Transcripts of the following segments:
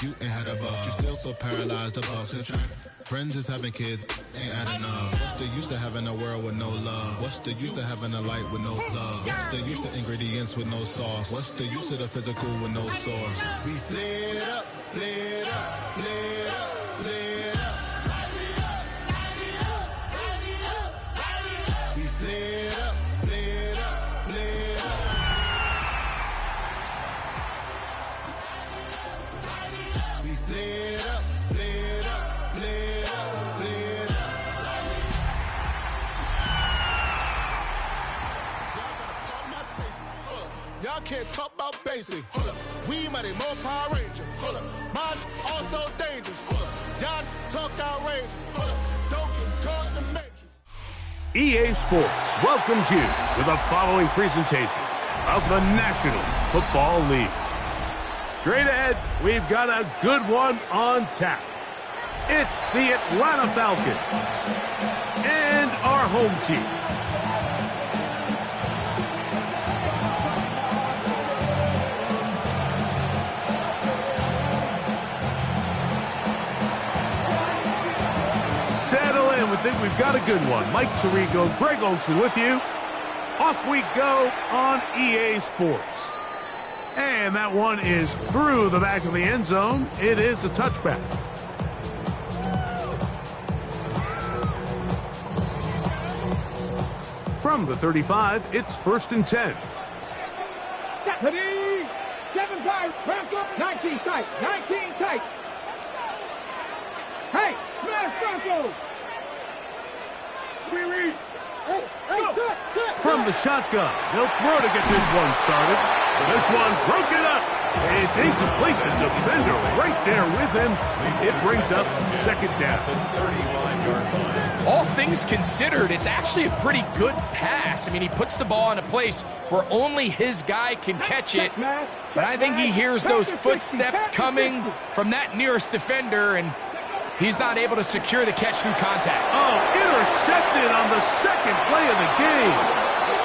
You ain't had a buck, you still feel paralyzed, the bucks and track. Friends is having kids, ain't adding up. What's the use of having a world with no love? What's the use of having a light with no plug? What's the use of ingredients with no sauce? What's the use of the physical with no source? We flared up, flared up, flared up, flared up. We flared up, flared up, flared up. We flared up, flared up, flared up, flared up. Y'all can't talk about basic. Hold up. We mighty more Power Ranger. Hold up. Mine also dangerous. Hold up. Y'all talk outrageous. Hold up. Don't get caught in the matrix. EA Sports welcomes you to the following presentation of the National Football League. Straight ahead, we've got a good one on tap. It's the Atlanta Falcons and our home team. Settle in, we think we've got a good one. Mike Tirico, Greg Olson with you. Off we go on EA Sports. And that one is through the back of the end zone. It is a touchback. From the 35, it's 1st and 10. Deputy! 7-5, wrapped up, 19 tight, 19 tight. Hey, smash Bronco! Hey, check. From the shotgun, they'll throw to get this one started. This one broken up. It's incomplete. The defender right there with him. It brings up 2nd down. All things considered, it's actually a pretty good pass. I mean, he puts the ball in a place where only his guy can catch it. But I think he hears those footsteps coming from that nearest defender, and he's not able to secure the catch through contact. Oh, intercepted on the 2nd play of the game.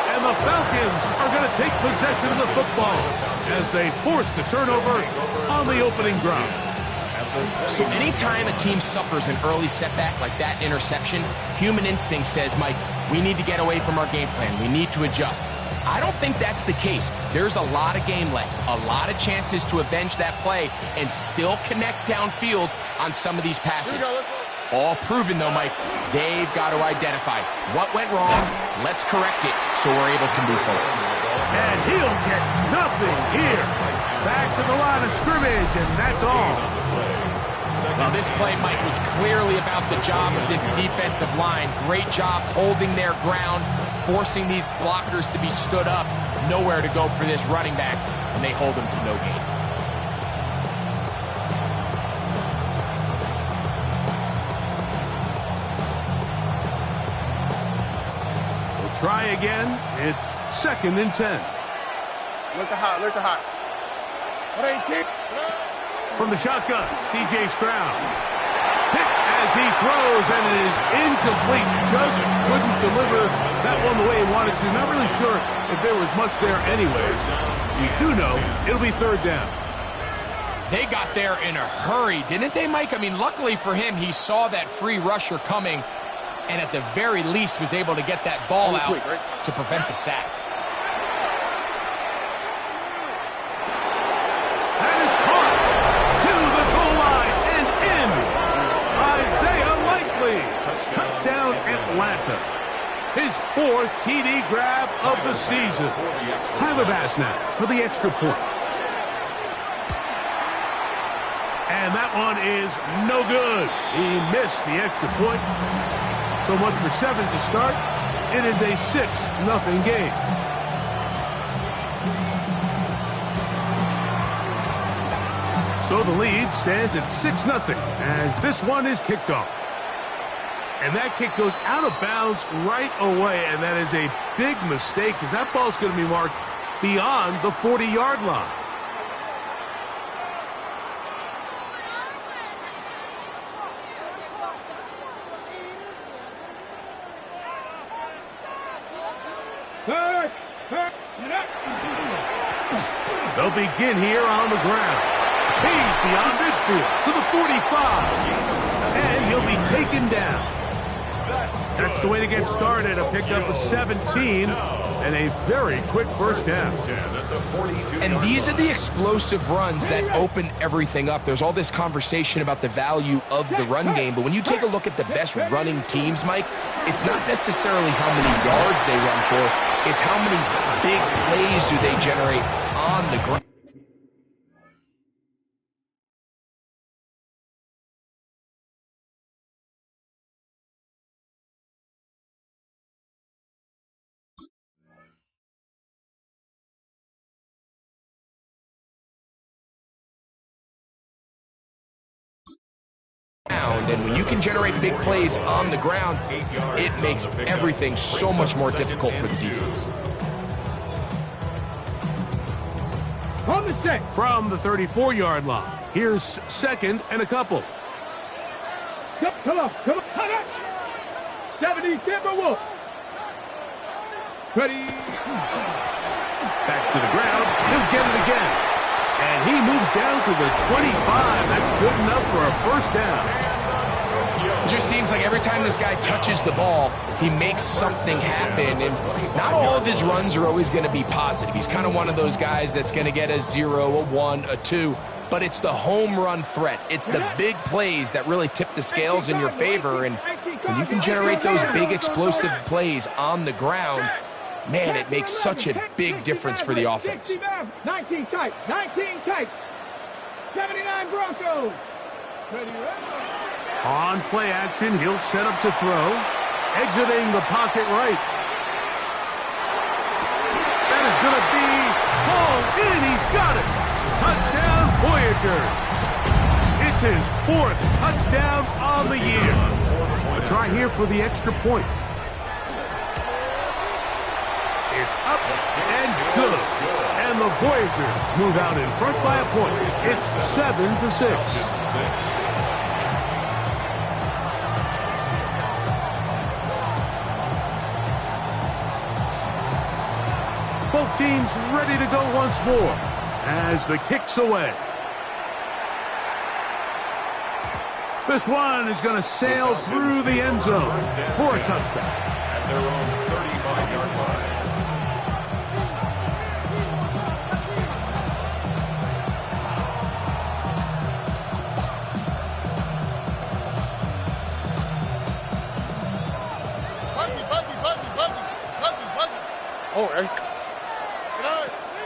And the Falcons are going to take possession of the football as they force the turnover on the opening drive. So anytime a team suffers an early setback like that interception, human instinct says, Mike, we need to get away from our game plan. We need to adjust. I don't think that's the case. There's a lot of game left, a lot of chances to avenge that play and still connect downfield on some of these passes. All proven, though, Mike. They've got to identify what went wrong. Let's correct it so we're able to move forward. And he'll get nothing here. Back to the line of scrimmage, and that's all. Now, this play, Mike, was clearly about the job of this defensive line. Great job holding their ground, forcing these blockers to be stood up. Nowhere to go for this running back, and they hold him to no gain. Try again. It's 2nd and 10. Look to hot. From the shotgun, C.J. Stroud. Hit as he throws, and it is incomplete. Just couldn't deliver that one the way he wanted to. Not really sure if there was much there anyways. We do know it'll be 3rd down. They got there in a hurry, didn't they, Mike? I mean, luckily for him, he saw that free rusher coming, and at the very least was able to get that ball out to prevent the sack. That is caught to the goal line and in. Isaiah Likely. Touchdown Atlanta. His 4th TD grab of the season. Tyler Bass now for the extra point. And that one is no good. He missed the extra point. So much for 7 to start. It is a 6-0 game. So the lead stands at 6-0 as this one is kicked off. And that kick goes out of bounds right away, and that is a big mistake because that ball's going to be marked beyond the 40-yard line. They'll begin here on the ground. He's beyond midfield to the 45. And he'll be taken down. That's the way to get started. A pickup of 17 and a very quick first down. And these are the explosive runs that open everything up. There's all this conversation about the value of the run game, but when you take a look at the best running teams, Mike, it's not necessarily how many yards they run for, it's how many big plays do they generate on the ground. And when you can generate big plays on the ground, it makes everything so much more difficult for the defense. On the set. From the 34-yard line, here's second and a couple. Come on. 70 Timberwolves. Ready. Back to the ground. He'll get it again. And he moves down to the 25. That's good enough for a first down. It just seems like every time this guy touches the ball, he makes something happen. And not all of his runs are always going to be positive. He's kind of one of those guys that's going to get a 0, a 1, a 2. But it's the home run threat. It's the big plays that really tip the scales in your favor. And when you can generate those big explosive plays on the ground, man, it makes such a big difference for the offense. 19 tight. 79 Broncos. On play action, he'll set up to throw. Exiting the pocket right. That is going to be hauled in. He's got it. Touchdown, Voyagers. It's his 4th touchdown on the year. A try here for the extra point. It's up and good. And the Voyagers move out in front by a point. It's 7-6. Both teams ready to go once more as the kick's away. This one is going to sail through the end zone for a touchdown. At their own 35-yard line.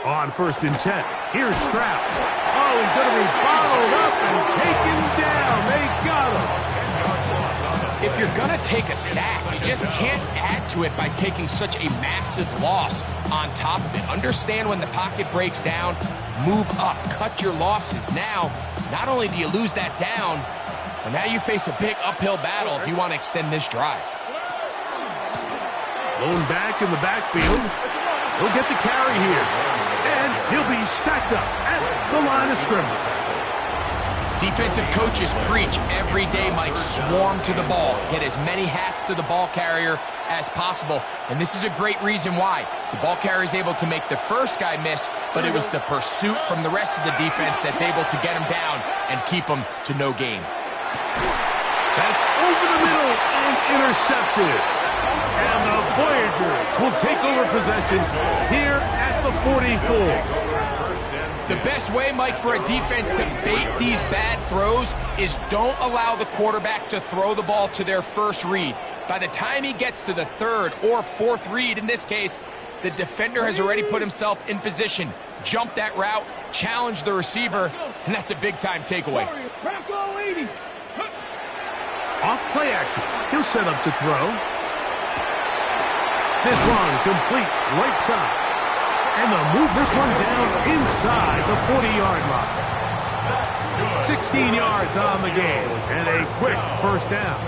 On 1st and 10, here's Stroud. Oh, he's going to be followed up and taken down. They got him. If you're going to take a sack, you just can't add to it by taking such a massive loss on top of it. Understand when the pocket breaks down, move up, cut your losses. Now, not only do you lose that down, but now you face a big uphill battle if you want to extend this drive. Lone back in the backfield. He'll get the carry here. And he'll be stacked up at the line of scrimmage. Defensive coaches preach every day, Mike, swarm to the ball. Get as many hats to the ball carrier as possible. And this is a great reason why. The ball carrier is able to make the first guy miss, but it was the pursuit from the rest of the defense that's able to get him down and keep him to no gain. That's over the middle and intercepted. And the Voyagers will take over possession here at the 44. The best way, Mike, for a defense to bait these bad throws is don't allow the quarterback to throw the ball to their first read. By the time he gets to the 3rd or 4th read, in this case, the defender has already put himself in position, jumped that route, challenged the receiver, and that's a big-time takeaway. Off play action. He'll set up to throw. This one complete right side. And they'll move this one down inside the 40-yard line. 16 yards on the game and a quick first down.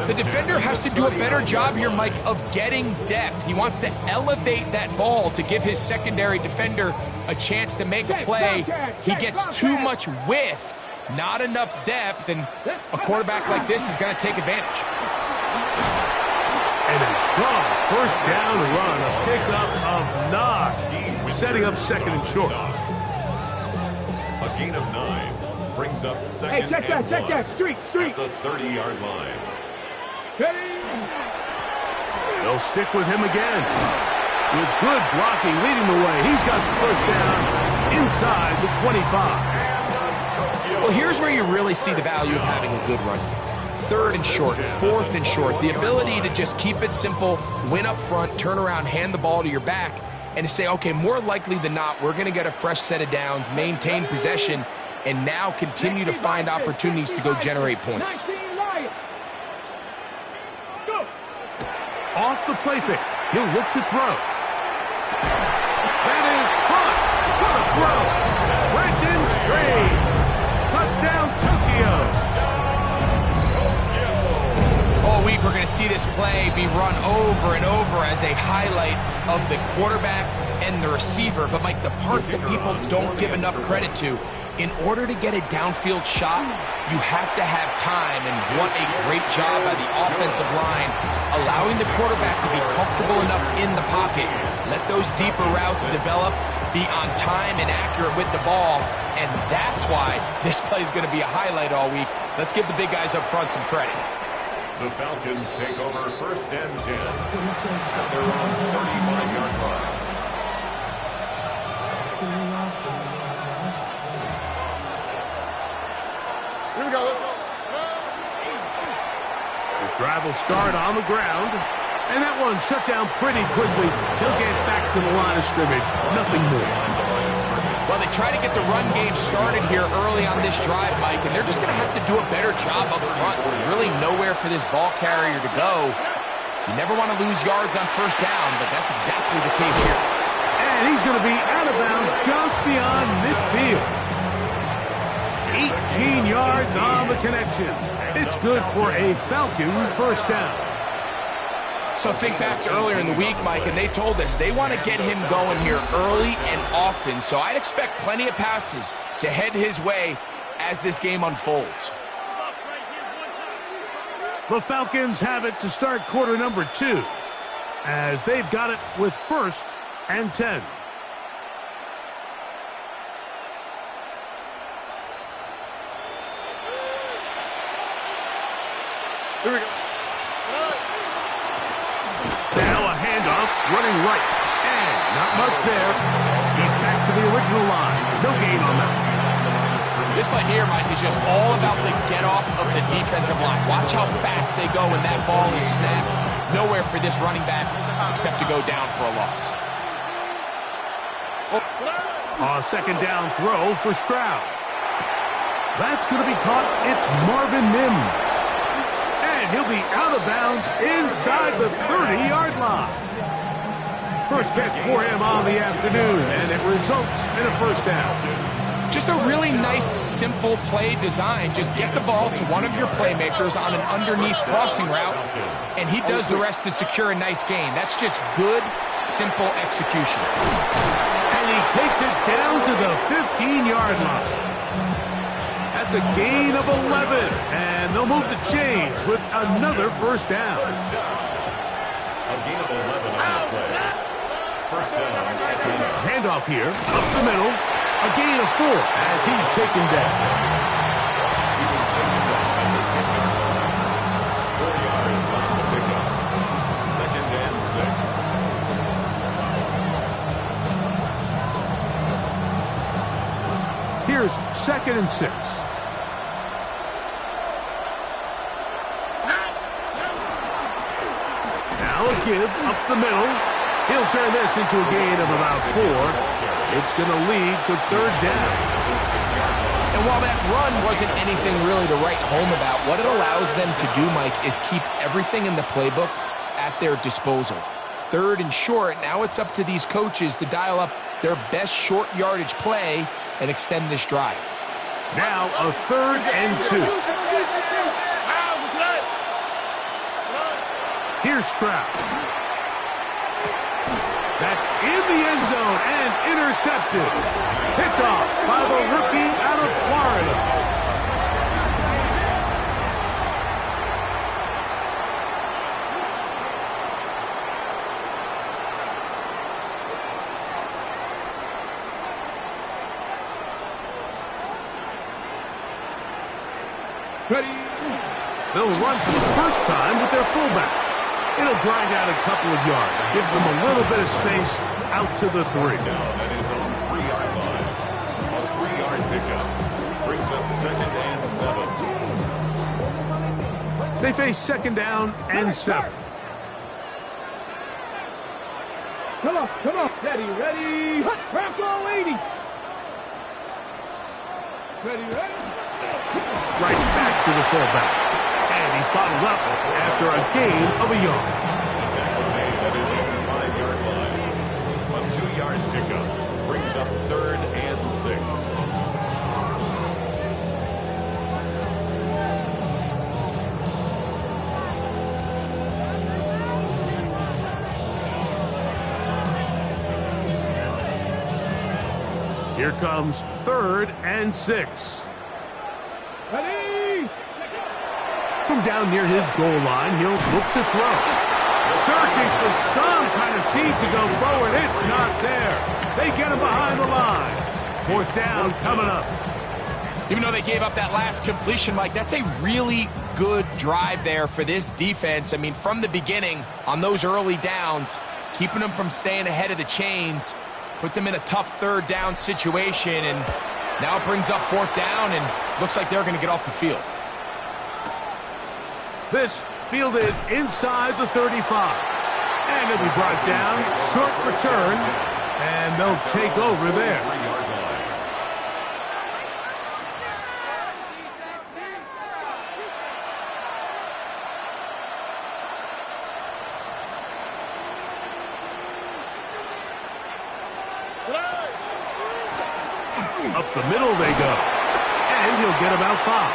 The defender has to do a better job here, Mike, of getting depth. He wants to elevate that ball to give his secondary defender a chance to make a play. He gets too much width, not enough depth, and a quarterback like this is going to take advantage. And a strong first down run, a pickup of 9, setting up 2nd and short. gain of 9. Brings up second Hey, check that, street. at the 30-yard line. They'll stick with him again. With good blocking leading the way, he's got the first down inside the 25. Well, here's where you really see the value of having a good run game. 3rd and short, 4th and short, the ability to just keep it simple, win up front, turn around, hand the ball to your back, and to say, okay, more likely than not, we're going to get a fresh set of downs, maintain possession, and now continue to find opportunities to go generate points. Off the play fake, he'll look to throw. That is caught. What a throw. Brenton Strange. Touchdown, Tokyo. All week we're going to see this play be run over and over as a highlight of the quarterback and the receiver. But, Mike, the part that people don't give enough credit to, in order to get a downfield shot, you have to have time, and what a great job by the offensive line, allowing the quarterback to be comfortable enough in the pocket, let those deeper routes develop, be on time and accurate with the ball, and that's why this play is going to be a highlight all week. Let's give the big guys up front some credit. The Falcons take over 1st and 10 at their own 35-yard line. Here we go. His drive will start on the ground, and that one shut down pretty quickly. He'll get back to the line of scrimmage, nothing more. Well, they try to get the run game started here early on this drive, Mike, and they're just going to have to do a better job up front. There's really nowhere for this ball carrier to go. You never want to lose yards on 1st down, but that's exactly the case here. And he's going to be out of bounds just beyond midfield. 18 yards on the connection. It's good for a Falcon 1st down. So think back to earlier in the week, Mike, and they told us they want to get him going here early and often. So I'd expect plenty of passes to head his way as this game unfolds. The Falcons have it to start quarter number 2, as they've got it with 1st and 10. Here we go. Now a handoff, running right, and not much there. He's back to the original line. No gain on that. This play here, Mike, is just all about the get-off of the defensive line. Watch how fast they go when that ball is snapped. Nowhere for this running back except to go down for a loss. A 2nd down throw for Stroud. That's going to be caught. It's Marvin Mims. And he'll be out of bounds inside the 30-yard line. First catch for him on the afternoon, and it results in a 1st down. Just a really nice, simple play design. Just get the ball to one of your playmakers on an underneath crossing route, and he does the rest to secure a nice gain. That's just good, simple execution. And he takes it down to the 15-yard line. That's a gain of 11, and they'll move the chains with another 1st down. A gain of 11 on the play. 1st down at the end. Handoff here, up the middle. A gain of 4 as he's taken down. He was taken down at the 10-yard line. 4 yards on the pickup. 2nd and 6. Here's 2nd and 6. Now a give up the middle. He'll turn this into a gain of about 4. It's going to lead to 3rd down. And while that run wasn't anything really to write home about, what it allows them to do, Mike, is keep everything in the playbook at their disposal. 3rd and short, now it's up to these coaches to dial up their best short yardage play and extend this drive. Now a 3rd and 2. Here's Stroud. That's in the end zone and intercepted. Picked off by the rookie out of Florida. Ready. They'll run for the first time with their fullback. It'll grind out a couple of yards. Gives them a little bit of space out to the 3. Now that is on the 3-yard line. A 3-yard pickup brings up 2nd and 7. They face 2nd down and 7. Come on, come on. Ready. Franco 80. Ready. Right back to the fullback. And he's bottled up after a gain of a yard. Tackle made. That is on the 5-yard line. A 2-yard pickup brings up 3rd and 6. Here comes 3rd and 6. Ready. From down near his goal line, he'll look to throw. Searching for some kind of seed to go forward. It's not there. They get him behind the line. 4th down coming up. Even though they gave up that last completion, Mike, that's a really good drive there for this defense. I mean, from the beginning, on those early downs, keeping them from staying ahead of the chains, put them in a tough 3rd down situation, and now it brings up 4th down, and looks like they're going to get off the field. This fielded inside the 35. And it'll be brought down. Short return. And they'll take over there. 3-yard line. Up the middle they go. And he'll get about 5.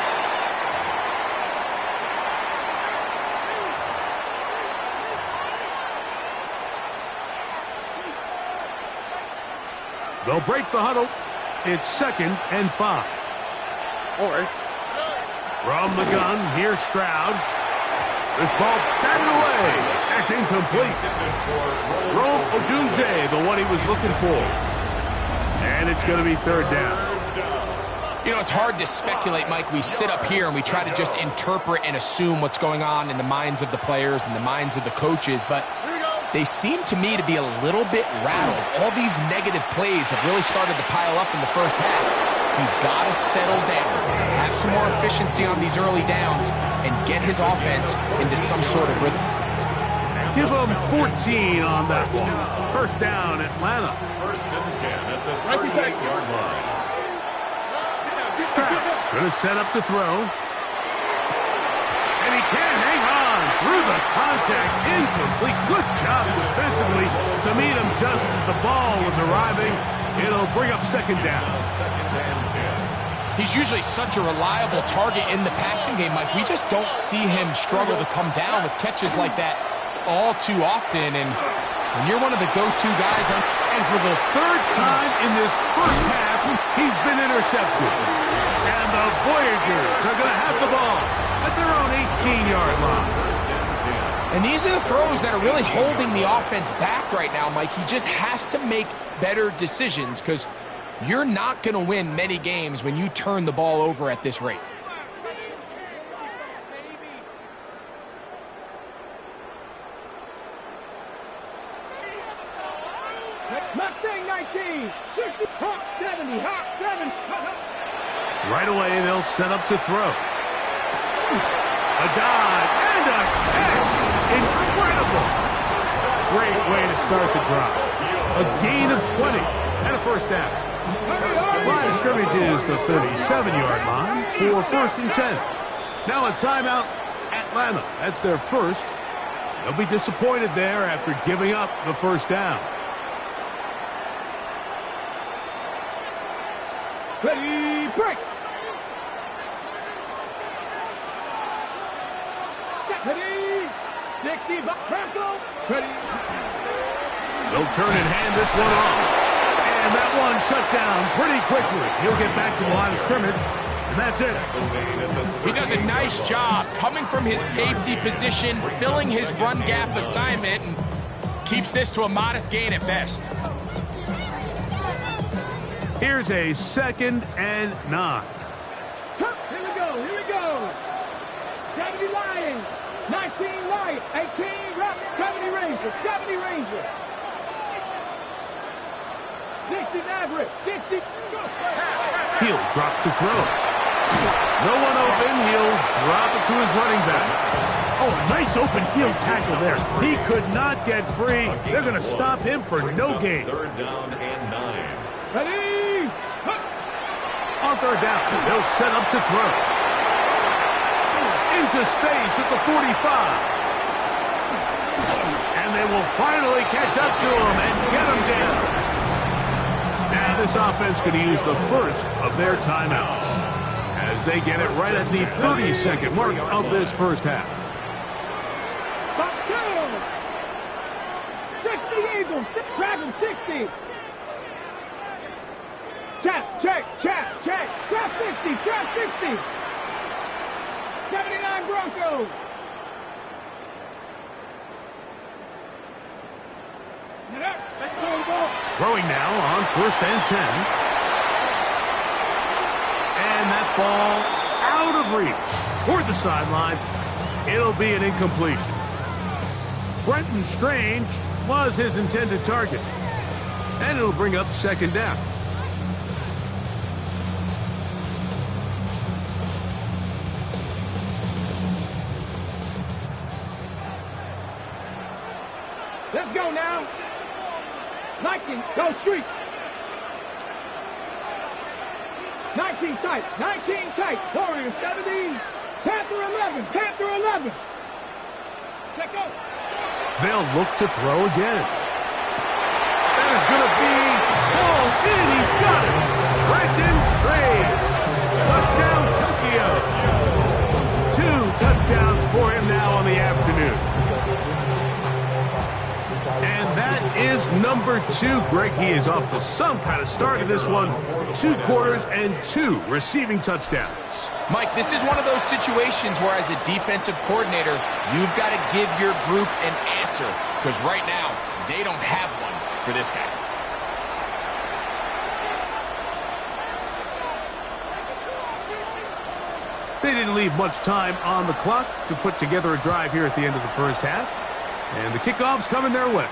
They'll break the huddle. It's 2nd and 5. From the gun, here's Stroud. This ball batted away. That's incomplete. Rome Odunze, the one he was looking for. And it's going to be 3rd down. You know, it's hard to speculate, Mike. We sit up here and we try to just interpret and assume what's going on in the minds of the players and the minds of the coaches, but they seem to me to be a little bit rattled. All these negative plays have really started to pile up in the first half. He's got to settle down, have some more efficiency on these early downs, and get his offense into some sort of rhythm. Give him 14 on that one. 1st down, Atlanta. 1st and 10 at the 38-yard line. Stroud going to set up to throw. And he can't hang on through the contact. Incomplete. Good job defensively to meet him just as the ball was arriving. It'll bring up 2nd down. 2nd and 10. He's usually such a reliable target in the passing game, Mike. We just don't see him struggle to come down with catches like that all too often. And when you're one of the go-to guys on... And for the 3rd time in this first half, he's been intercepted. And the Voyagers are going to have the ball at their own 18-yard line. And these are the throws that are really holding the offense back right now, Mike. He just has to make better decisions because you're not going to win many games when you turn the ball over at this rate. Mustang 19. 60. Hawk 70. Hawk 7. Right away, they'll set up to throw. A dive and a catch. Incredible. Great way to start the drive. A gain of 20 and a 1st down. Line of scrimmage is the 37-yard line for 1st and 10. Now a timeout, Atlanta. That's their first. They'll be disappointed there after giving up the 1st down. Ready, break. Ready, 60, Franco. Ready. They'll turn and hand this one off. And that one shut down pretty quickly. He'll get back to the line of scrimmage, and that's it. He does a nice job coming from his safety position, filling his run gap assignment, and keeps this to a modest gain at best. Here's a 2nd and 9. Here we go, here we go. 70 Lions. 19 Lions. 18 Rebels. 70 Rangers. 70 Rangers. 60 Maverick. 60. He'll drop to throw. No one open. He'll drop it to his running back. Oh, a nice open field tackle there. He could not get free. They're going to stop him for no gain. Third down and 9. Ready. On third down, they'll set up to throw. Into space at the 45. And they will finally catch up to him and get him down. Now this offense going to use the first of their timeouts as they get it right at the 30-second mark of this first half. 60 Eagles. Dragon 60. Check. Trap 60. Trap 60. 79 Broncos. Throwing now on 1st and 10. And that ball out of reach toward the sideline. It'll be an incompletion. Brenton Strange was his intended target. And it'll bring up 2nd down. Let's go now. 19, go street. 19 tight, Warriors 70, Panther 11. Check out. They'll look to throw again. That is going to be called in. He's got it. Brenton Strange. Touchdown, Tokyo. 2 touchdowns for him now on the afternoon. And that is number 2. Greg, he is off to some kind of start in this one. 2 quarters and 2 receiving touchdowns. Mike, this is one of those situations where as a defensive coordinator, you've got to give your group an answer. Because right now, they don't have one for this guy. They didn't leave much time on the clock to put together a drive here at the end of the first half. And the kickoff's coming their way.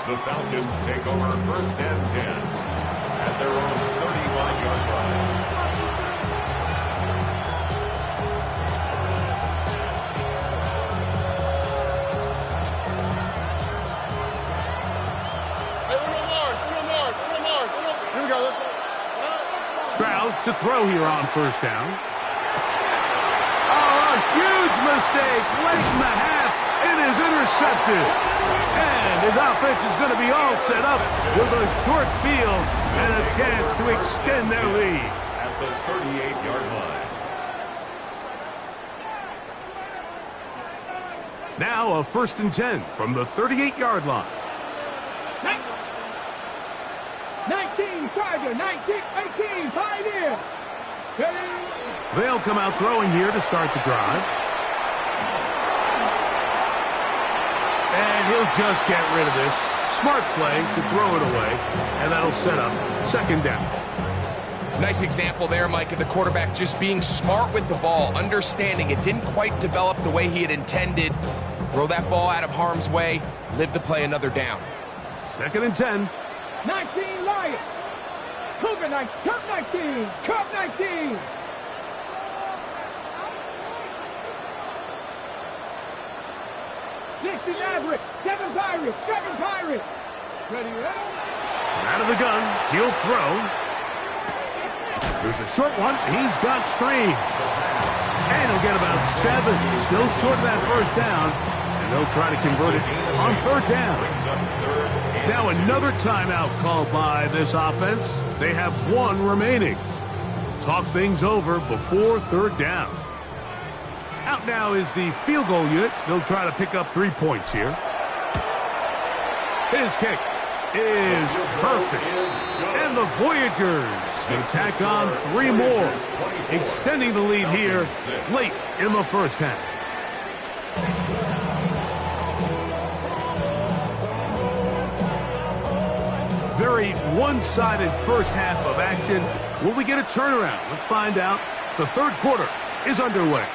The Falcons take over 1st and 10 at their own 31-yard line. Here we go. Stroud to throw here on 1st down. Oh, a huge mistake late in the half. It is intercepted. And his offense is going to be all set up with a short field and a chance to extend their lead. At the 38-yard line. Now a 1st and 10 from the 38-yard line. 19 Tiger, 19, 18 Pioneer. They'll come out throwing here to start the drive. And he'll just get rid of this. Smart play to throw it away. And that'll set up 2nd down. Nice example there, Mike, of the quarterback just being smart with the ball, understanding it didn't quite develop the way he had intended. Throw that ball out of harm's way, live to play another down. 2nd and 10. 19 Lions. Cougar 19, Cup 19. Dixie Maverick, 7 Pirates. Ready, Out of the gun, he'll throw. There's a short one. He's got Strange. And he'll get about 7. Still short of that 1st down. And they'll try to convert it on 3rd down. Now another timeout called by this offense. They have 1 remaining. Talk things over before 3rd down. Out now is the field goal unit. They'll try to pick up 3 points here. His kick is perfect. And the Voyagers can tack on 3 more, extending the lead here late in the first half. Very one-sided first half of action. Will we get a turnaround? Let's find out. The 3rd quarter is underway.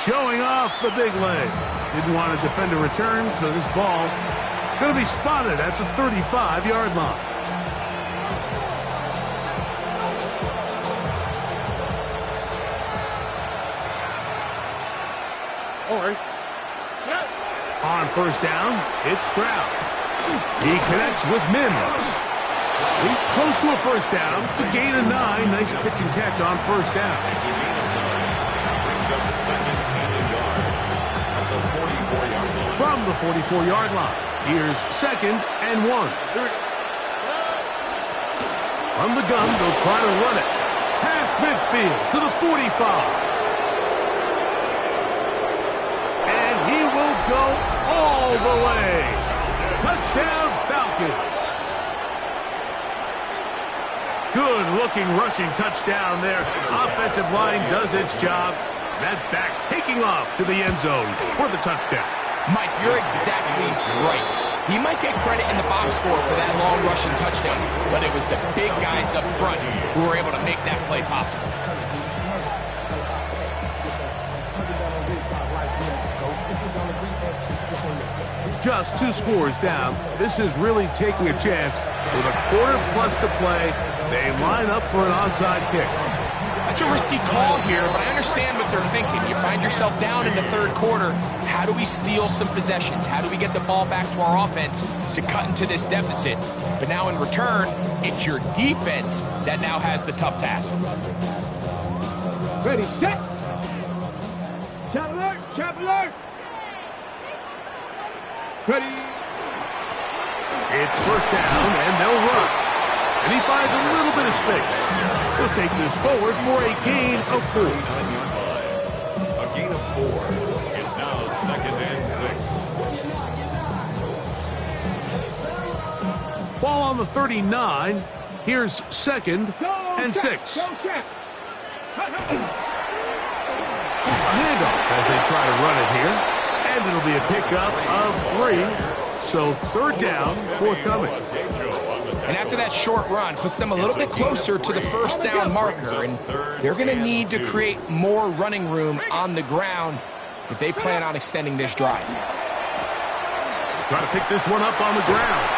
Showing off the big leg. Didn't want to defend a return, so this ball is going to be spotted at the 35-yard line. All right. On first down, it's Stroud. He connects with Mims. He's close to a first down to gain a 9. Nice pitch and catch on first down. It's a gain of 9. Brings up second and a yard at the 44-yard line. From the 44-yard line, here's second and 1. From the gun, they'll try to run it. Past midfield to the 45. And he will go all the way. Touchdown, Falcons. Good-looking rushing touchdown there. Offensive line does its job. That back taking off to the end zone for the touchdown. Mike, you're exactly right. He might get credit in the box score for that long rushing touchdown, but it was the big guys up front who were able to make that play possible. Just 2 scores down. This is really taking a chance. With a quarter plus to play, they line up for an onside kick. That's a risky call here, but I understand what they're thinking. You find yourself down in the third quarter. How do we steal some possessions? How do we get the ball back to our offense to cut into this deficit? But now in return, it's your defense that now has the tough task. Ready, set. Shot alert, shot alert. Ready. It's first down, and they'll run. And he finds a little bit of space. He'll take this forward for a gain of 4. A gain of 4. It's now second and 6. Ball on the 39. Here's second and 6. Go, check. A handoff as they try to run it here. And it'll be a pickup of 3. So third down, forthcoming. And after that short run, puts them a little bit closer to the first down marker. And they're going to need to create more running room on the ground if they plan on extending this drive. Try to pick this one up on the ground.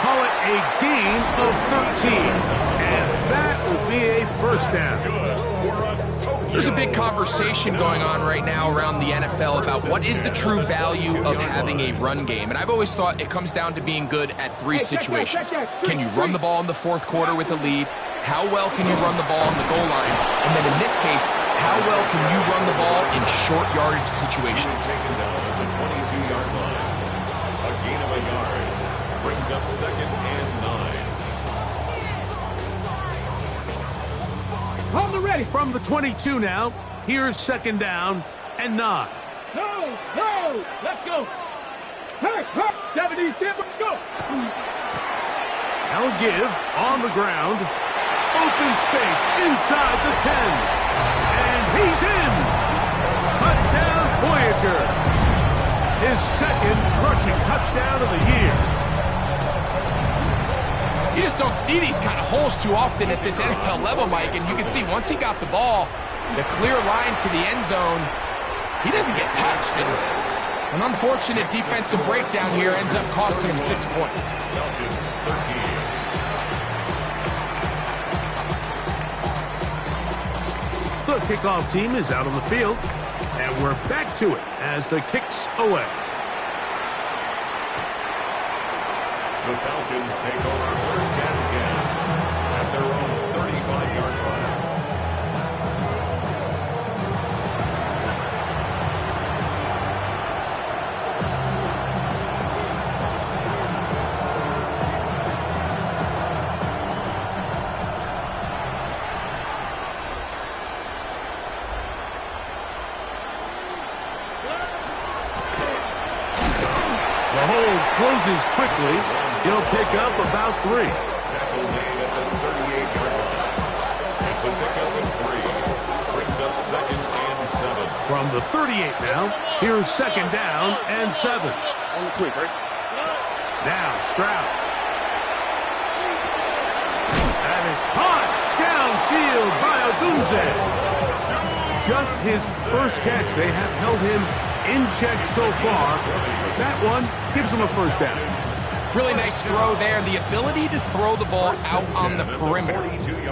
Call it a gain of 13. And that will be a first down. There's a big conversation going on right now around the NFL about what is the true value of having a run game. And I've always thought it comes down to being good at 3 situations. Can you run the ball in the fourth quarter with a lead? How well can you run the ball on the goal line? And then in this case, how well can you run the ball in short yardage situations? Taken down at the 22-yard line. A gain of a yard. Brings up second and 9. On the ready. From the 22 now, here's second down and 9. No, no, let's go. Hurt, 77, go. Now a give on the ground. Open space inside the 10. And he's in. Touchdown, Voyager. His second rushing touchdown of the year. You just don't see these kind of holes too often at this NFL level, Mike. And you can see once he got the ball, the clear line to the end zone, he doesn't get touched. And an unfortunate defensive breakdown here ends up costing him 6 points. Falcons 13. The kickoff team is out on the field. And we're back to it as the kick's away. The Falcons take over first and 10 at their own 35-yard line. The hole closes quickly. He'll pick up about 3. Tackle made at the 38-yard line. It's a pickup of 3. Brings up second and 7. From the 38 now, here's second down and 7. On the quick, right? Now Stroud. That is caught downfield by Odunze. just his first catch. They have held him in check so far. That one gives him a first down. Really nice throw there. The ability to throw the ball out on the perimeter.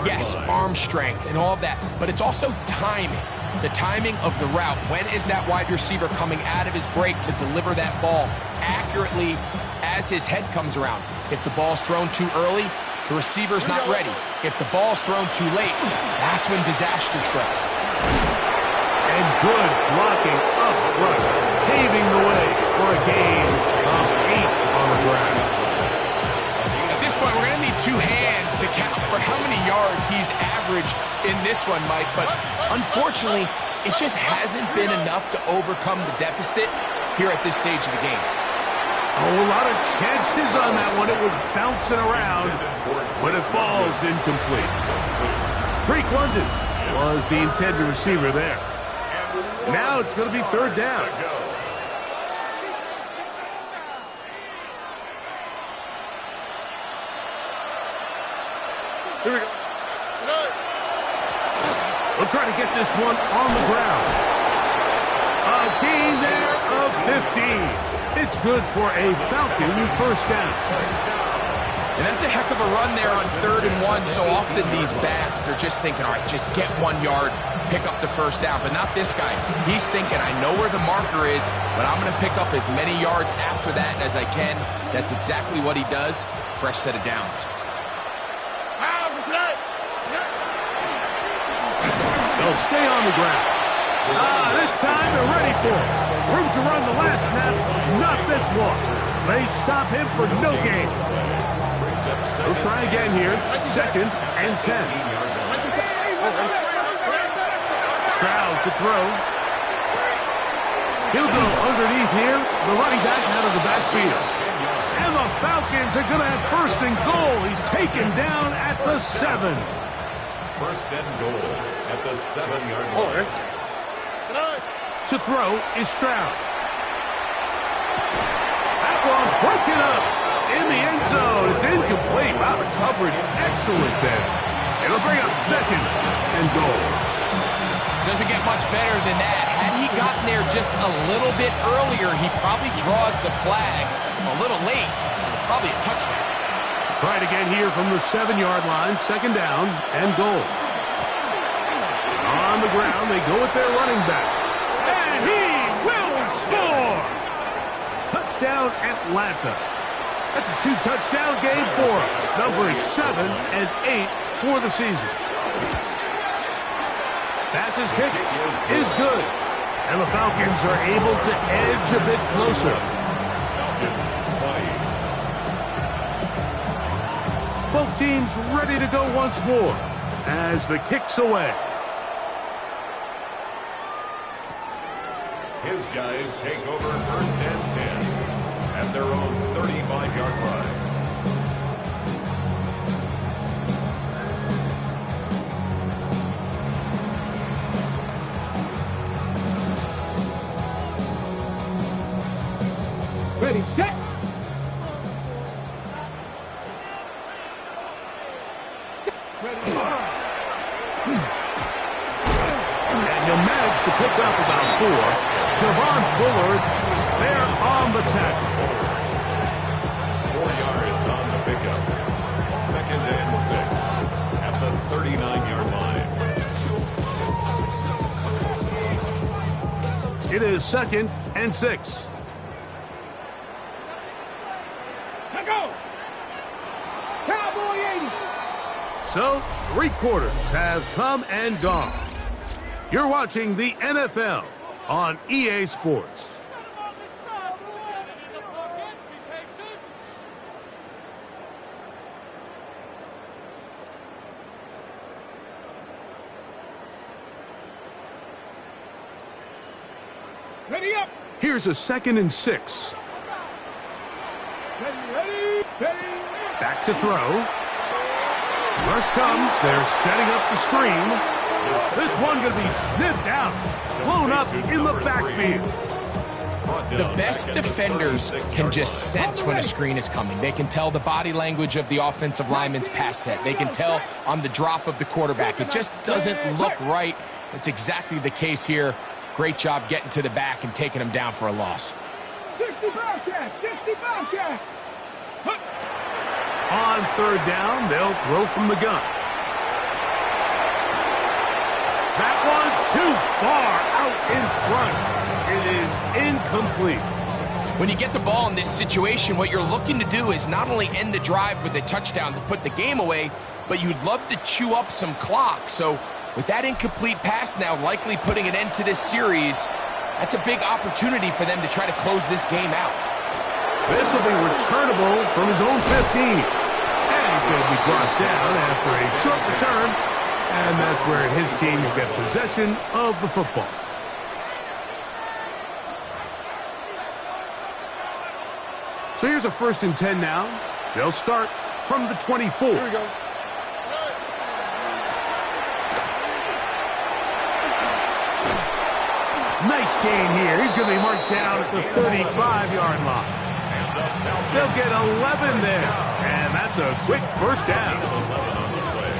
Yes, arm strength and all of that, but it's also timing. The timing of the route. When is that wide receiver coming out of his break to deliver that ball accurately as his head comes around? If the ball's thrown too early, the receiver's not ready. If the ball's thrown too late, that's when disaster strikes. And good blocking up front, paving the way for a gain of 8 on the ground. At this point, we're going to need 2 hands to count for how many yards he's averaged in this one, Mike. But unfortunately, it just hasn't been enough to overcome the deficit here at this stage of the game. Oh, a lot of chances on that one. It was bouncing around, but it falls incomplete. Drake London was the intended receiver there. Now it's going to be third down. Here we go. We'll try to get this one on the ground. A gain there of 15. It's good for a Falcon first down. And that's a heck of a run there on 3rd and 1. So often these backs, they're just thinking, all right, just get 1 yard, pick up the first down. But not this guy. He's thinking, I know where the marker is, but I'm going to pick up as many yards after that as I can. That's exactly what he does. Fresh set of downs. They'll stay on the ground. This time they're ready for it. Room to run the last snap, not this one. They stop him for no gain. We'll try again here. 2nd and 10. Stroud to throw. He'll go underneath here. The running back out of the backfield. And the Falcons are going to have 1st and goal. He's taken down at the 7. 1st and goal at the 7-yard line. To throw is Stroud. That one broken up in the end zone. It's incomplete. Wow, the coverage excellent there. It'll bring up 2nd and goal. Doesn't get much better than that. Had he gotten there just a little bit earlier, he probably draws the flag a little late. It's probably a touchdown. Try it again here from the 7-yard line. 2nd down and goal. On the ground, they go with their running back. And he will score! Touchdown, Atlanta. That's a 2-touchdown game for him. Numbers 7 and 8 for the season. Passes kick is good. And the Falcons are able to edge a bit closer. Falcons 20. Both teams ready to go once more as the kick's away. His guys take over 1st and 10 at their own 35-yard line. Ready, set. And you managed to pick up about 4. Javon Bullard there on the tackle. 4 yards on the pickup. 2nd and 6 at the 39-yard line. It is 2nd and 6. Let go. Cowboy 80. So, 3 quarters have come and gone. You're watching the NFL on EA Sports. Ready up. Here's a 2nd and 6. Ready. Back to throw. Rush comes. They're setting up the screen. This one going to be sniffed out. Blown up in the backfield. The best defenders can just sense when a screen is coming. They can tell the body language of the offensive lineman's pass set. They can tell on the drop of the quarterback. It just doesn't look right It's exactly the case here. Great job getting to the back and taking him down for a loss. 60 Bobcats! 60 Bobcats! On third down, they'll throw from the gun. That one too far out in front. It is incomplete. When you get the ball in this situation, what you're looking to do is not only end the drive with a touchdown to put the game away, but you'd love to chew up some clock. So with that incomplete pass now likely putting an end to this series, that's a big opportunity for them to try to close this game out. This will be returnable from his own 15. And he's going to be brought down after a short return. And that's where his team will get possession of the football. So here's a 1st and 10 now. They'll start from the 24. Here we go. Nice gain here. He's going to be marked down at the 35-yard line. They'll get 11 there. And that's a quick first down.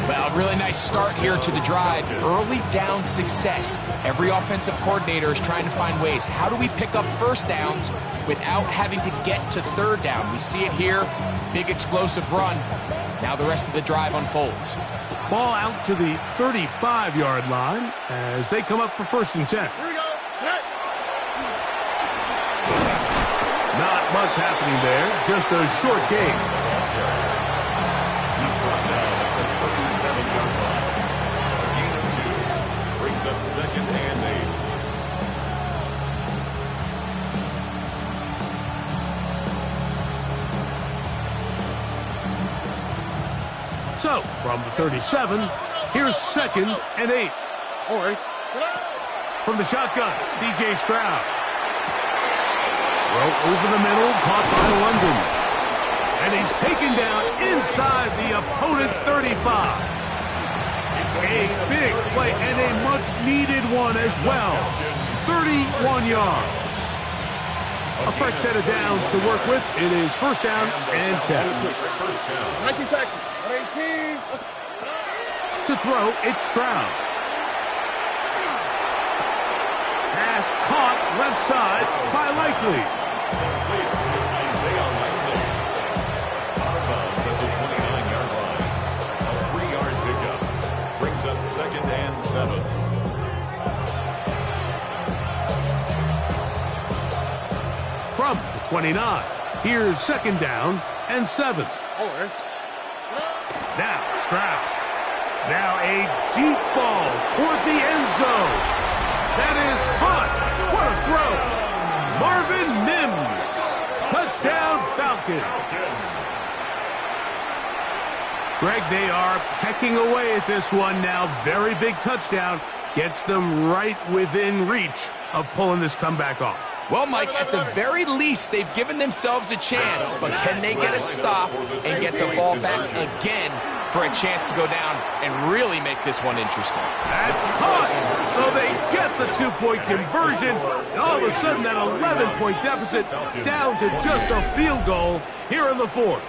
Well, really nice start here to the drive. Early down success. Every offensive coordinator is trying to find ways. How do we pick up first downs without having to get to third down? We see it here. Big explosive run. Now the rest of the drive unfolds. Ball out to the 35-yard line as they come up for 1st and 10. Here we go. Set. Not much happening there. Just a short gain. He's brought down at the 37-yard line. A gain of 2 brings up 2nd and 8. So, from the 37, here's 2nd and 8. All right. From the shotgun, C.J. Stroud. Throw over the middle, caught by London. And he's taken down inside the opponent's 35. It's a big play and a much-needed one as well. 31 yards. A fresh set of downs to work with. It is 1st down and 10. 19 taxi. 18. To throw, it's Stroud. Pass caught left side by Likely. Isaiah Likely. Out of bounds at the 29-yard line. A 3-yard pickup. Brings up 2nd and 7. From the 29, here's 2nd down and 7. All right. Now Stroud. Now a deep ball toward the end zone. That is caught. What a throw. Marvin Mims. Touchdown Falcons. Greg, they are pecking away at this one now. Very big touchdown. Gets them right within reach of pulling this comeback off. Well, Mike, at the very least, they've given themselves a chance, but can they get a stop and get the ball back again for a chance to go down and really make this one interesting? That's caught! So they get the 2-point conversion, and all of a sudden that 11-point deficit down to just a field goal here in the 4th.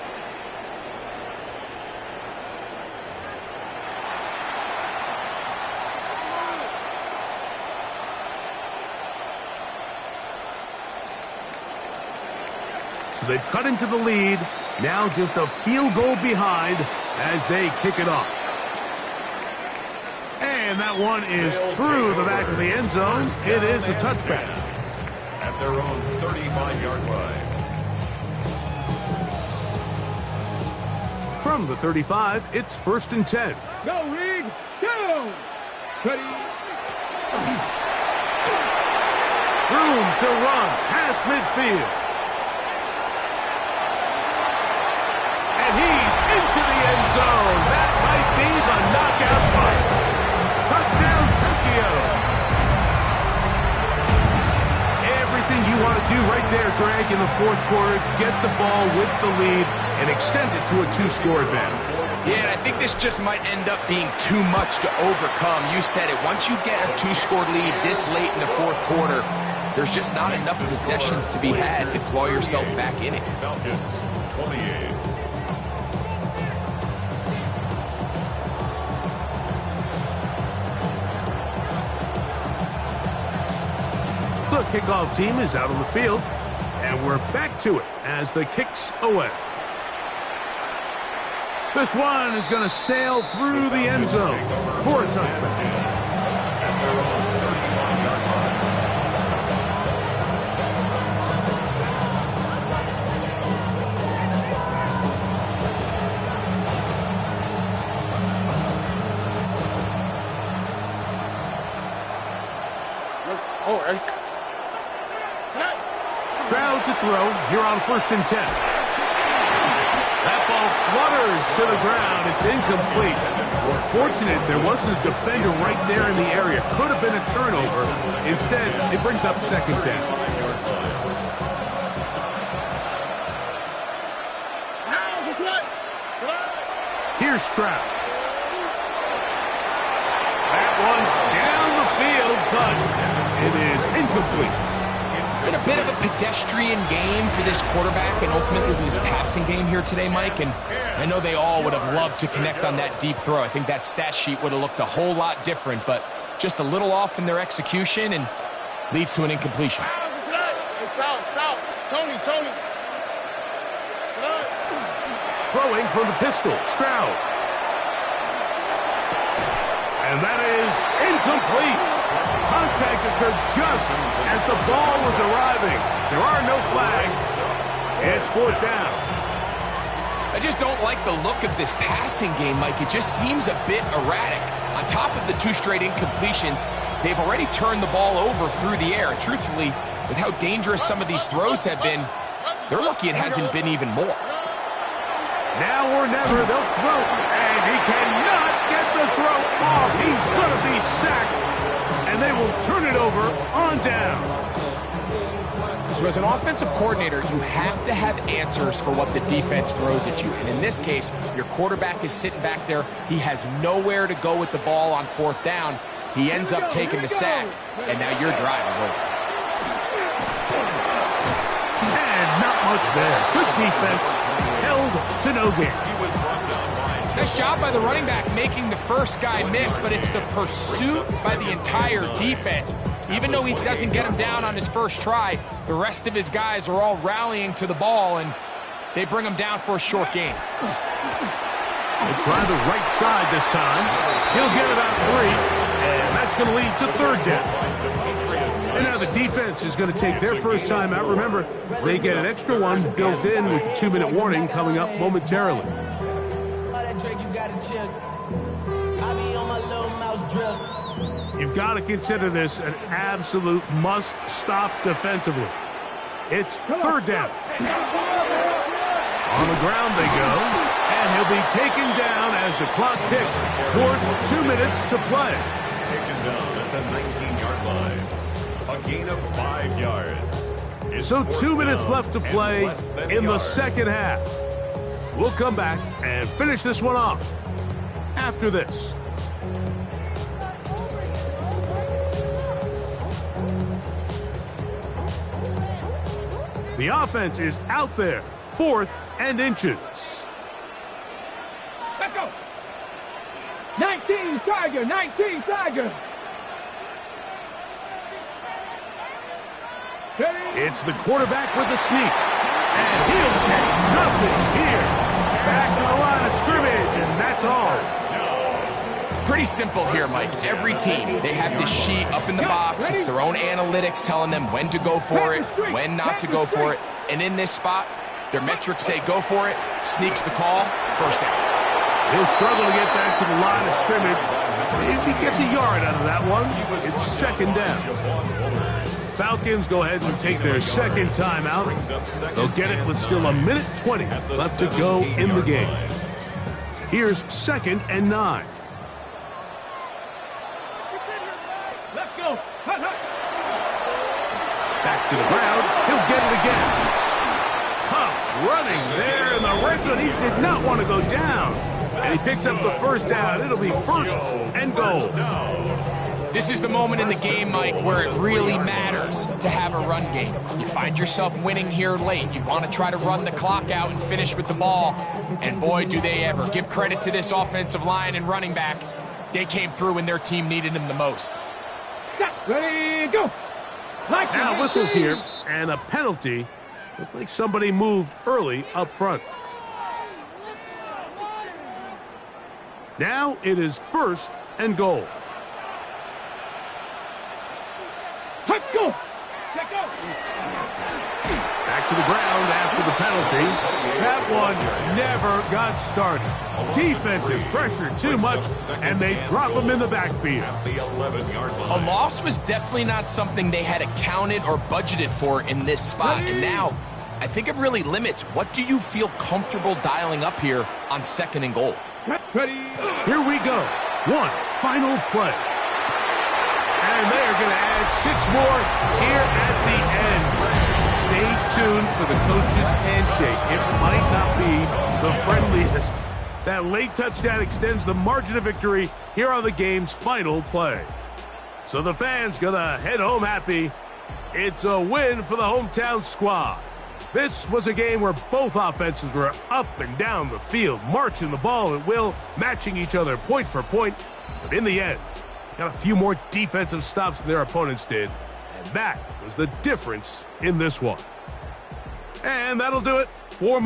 So they've cut into the lead, now just a field goal behind as they kick it off. And that one is through the back of the end zone. It is a touchback. At their own 35-yard line. From the 35, it's 1st and 10. Go, Reed. Go. Ready. Room to run past midfield. And he's into the end zone. That might be the knockout punch. Touchdown, Tokyo. Everything you want to do right there, Greg, in the 4th quarter. Get the ball with the lead and extend it to a 2-score advantage. Yeah, and I think this just might end up being too much to overcome. You said it. Once you get a 2-score lead this late in the 4th quarter, there's just not enough possessions to be had to claw yourself back in it. Falcons, 28. The kickoff team is out on the field, and we're back to it as the kick's away. This one is going to sail through the end zone for a touchback. All right. Stroud to throw here on 1st and 10. That ball flutters to the ground. It's incomplete. Well, fortunate there wasn't a defender right there in the area. Could have been a turnover. Instead, it brings up 2nd down. Here's Stroud. That one down the field, but it is incomplete. It's been a bit of a pedestrian game for this quarterback and ultimately this passing game here today, Mike. And I know they all would have loved to connect on that deep throw. I think that stat sheet would have looked a whole lot different, but just a little off in their execution and leads to an incompletion. South. Tony. Throwing from the pistol, Stroud. And that is incomplete. Contact occurred just as the ball was arriving. There are no flags. It's 4th down. I just don't like the look of this passing game, Mike. It just seems a bit erratic. On top of the 2 straight incompletions, they've already turned the ball over through the air. And truthfully, with how dangerous some of these throws have been, they're lucky it hasn't been even more. Now or never, they'll throw. And he cannot get the throw off. He's going to be sacked. And they will turn it over on down. So as an offensive coordinator, you have to have answers for what the defense throws at you. And in this case, your quarterback is sitting back there. He has nowhere to go with the ball on 4th down. He ends up taking the sack, and now your drive is over. And not much there. Good defense. Held to no gain. Nice job by the running back making the first guy miss, but it's the pursuit by the entire defense. Even though he doesn't get him down on his first try, the rest of his guys are all rallying to the ball, and they bring him down for a short gain. They try the right side this time. He'll get about 3, and that's going to lead to 3rd down. And now the defense is going to take their first time out. Remember, they get an extra one built in with a 2-minute warning coming up momentarily. You've got to consider this an absolute must-stop defensively. It's 3rd down. On the ground they go, and he'll be taken down as the clock ticks towards 2 minutes to play. Taken down at the 19-yard line. A gain of 5 yards. So 2 minutes left to play in the second half. We'll come back and finish this one off after this. The offense is out there, 4th and inches. Let's go. 19 Tiger. It's the quarterback with the sneak. And he'll get nothing here. Back to the line of scrimmage, and that's all. Pretty simple here, Mike. Every team, they have this sheet up in the box. It's their own analytics telling them when to go for it, when not to go for it. And in this spot, their metrics say go for it, sneaks the call, 1st down. He'll struggle to get back to the line of scrimmage. If he gets a yard out of that one, it's 2nd down. Falcons go ahead and take their 2nd timeout. They'll get it with still 1:20 left to go in the game. Here's 2nd and 9. Let's go. Back to the ground. He'll get it again. Tough running there in the red zone. He did not want to go down. And he picks up the 1st down. It'll be 1st and goal. This is the moment in the game, Mike, where it really matters to have a run game. You find yourself winning here late. You want to try to run the clock out and finish with the ball. And boy, do they ever. Give credit to this offensive line and running back. They came through when their team needed them the most. Ready, go. Now whistles here, and a penalty. Looked like somebody moved early up front. Now it is 1st and goal. Let's go. Let's go. Back to the ground after the penalty. That one never got started. Defensive pressure too much, and they drop him in the backfield. At the 11-yard line. A loss was definitely not something they had accounted or budgeted for in this spot. And now, I think it really limits what do you feel comfortable dialing up here on 2nd and goal. Ready. Here we go. One final play. And they are going to add 6 more here at the end. Stay tuned for the coach's handshake. It might not be the friendliest. That late touchdown extends the margin of victory here on the game's final play. So the fans going to head home happy. It's a win for the hometown squad. This was a game where both offenses were up and down the field, marching the ball at will, matching each other point for point. But in the end, got a few more defensive stops than their opponents did. And that was the difference in this one. And that'll do it for my